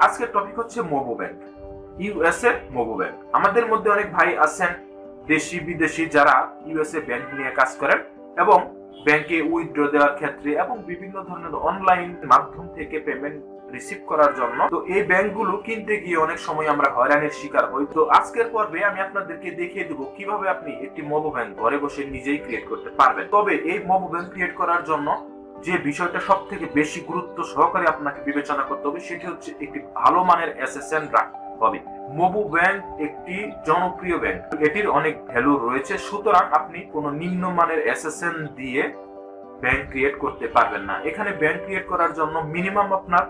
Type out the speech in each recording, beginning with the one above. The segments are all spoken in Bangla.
আজকের টপিক হচ্ছে মোবো ব্যাংক, ইউএসএ মোবো ব্যাংক। আমাদের মধ্যে অনেক ভাই আছেন দেশি বিদেশি যারা ইউএসএ ব্যাংক নিয়ে কাজ করেন এবং ব্যাংকে উইথড্র দেওয়ার ক্ষেত্রে এবং বিভিন্ন ধরনের অনলাইন মাধ্যম থেকে পেমেন্ট রিসিভ করার জন্য। তো এই ব্যাংকগুলো কিনতে গিয়ে অনেক সময় আমরা হয়রানির শিকার হই। তো আজকের পর্বে আমি আপনাদেরকে দেখিয়ে দেবো কিভাবে আপনি একটি মোবো ব্যাংক ঘরে বসে নিজেই ক্রিয়েট করতে পারবেন। তবে এই মোবো ব্যাংক ক্রিয়েট করার জন্য যে বিষয়টা সব থেকে বেশি গুরুত্ব সহকারে আপনাকে বিবেচনা করতে হবে সেটি হচ্ছে একটি ভালো মানের এসএসএন রাখতে হবে। মোবো ব্যাংক একটি জনপ্রিয় ব্যাংক, এটির অনেক ভ্যালু রয়েছে, সুতরাং আপনি কোনো নিম্নমানের এসএসএন দিয়ে ব্যাংক ক্রিয়েট করতে পারবেন না। এখানে ব্যাংক ক্রিয়েট করার জন্য মিনিমাম আপনার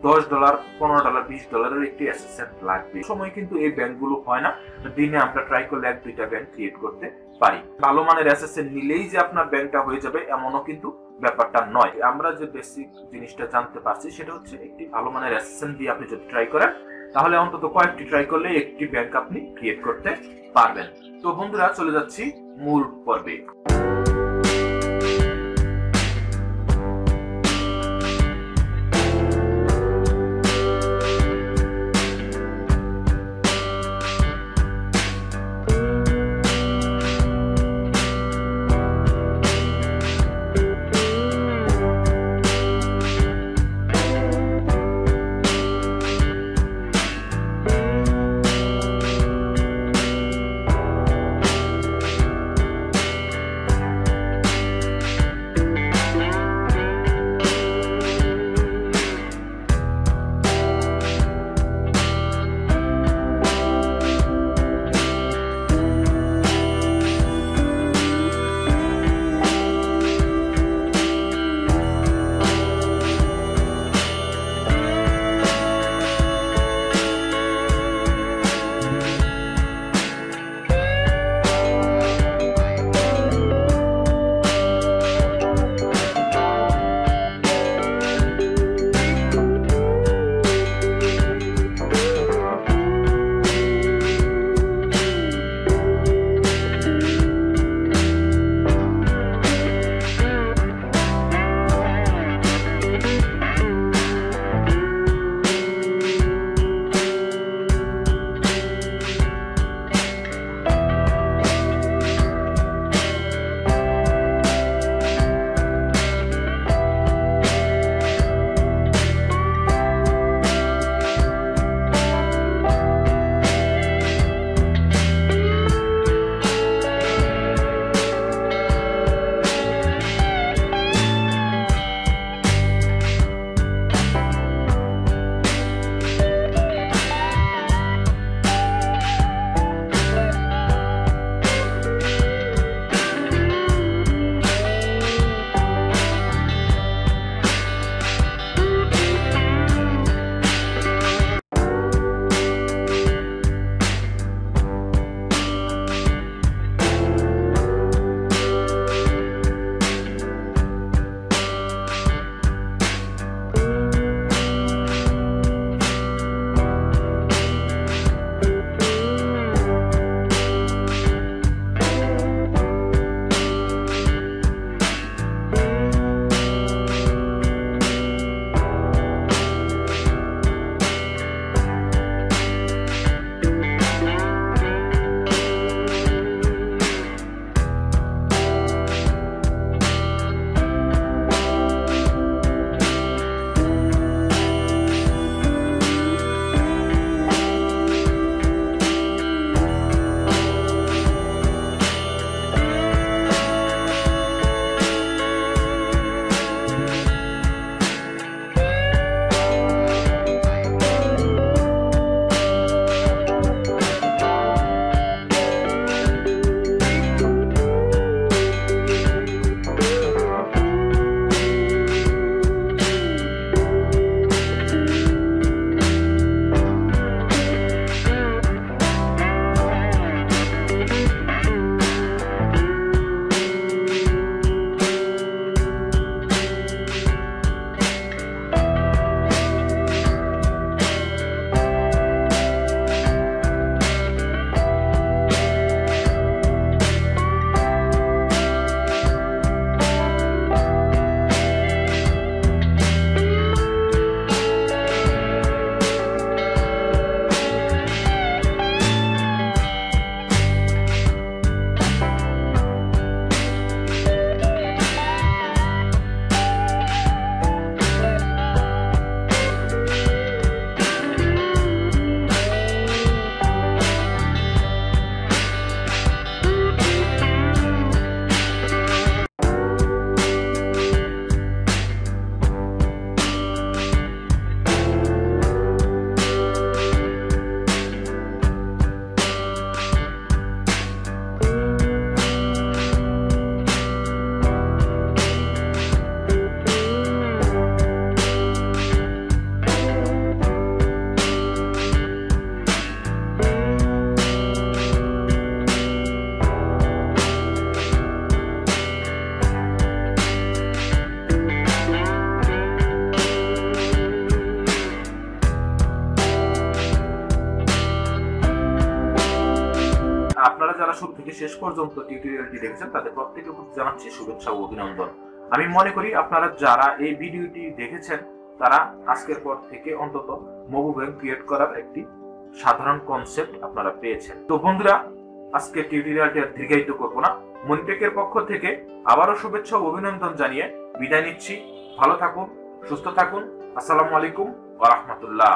$10, $15, $20 একটি এসএসএন লাগবে। সময় কিন্তু এই ব্যাংকগুলো হয় না, দিনে আমরা ট্রাই করলে 1-2টা ব্যাংক ক্রিয়েট করতে পারি। ভালো মানের এসএসএন নিলেই যে আপনার ব্যাংকটা হয়ে যাবে এমনও কিন্তু ব্যাপারটা নয়। আমরা যে বেসিক জিনিসটা জানতে পারছি সেটা হচ্ছে একটি ভালো মানের এসএসএন দিয়ে আপনি যদি ট্রাই করেন তাহলে অন্তত কয়েকটি ট্রাই করলে একটি ব্যাংক আপনি ক্রিয়েট করতে পারবেন। তো বন্ধুরা, চলে যাচ্ছি মূল পর্বে। আপনারা যারা শুরু থেকে শেষ পর্যন্ত টিউটোরিয়ালটি দেখেছেন তাদের প্রত্যেকের প্রতি জানাচ্ছি শুভেচ্ছা ও অভিনন্দন। আমি মনে করি আপনারা যারা এই ভিডিওটি দেখেছেন তারা আজকের পর থেকে অন্তত মোবো ব্যাংক ক্রিয়েট করার একটি সাধারণ কনসেপ্ট আপনারা পেয়েছেন। তো বন্ধুরা, আজকে টিউটোরিয়ালটি আর দীর্ঘায়িত করব না। মনিটেকের পক্ষ থেকে আবারও শুভেচ্ছা ও অভিনন্দন জানিয়ে বিদায় নিচ্ছি। ভালো থাকুন, সুস্থ থাকুন। আসসালামু আলাইকুম ওয়া রাহমাতুল্লাহ।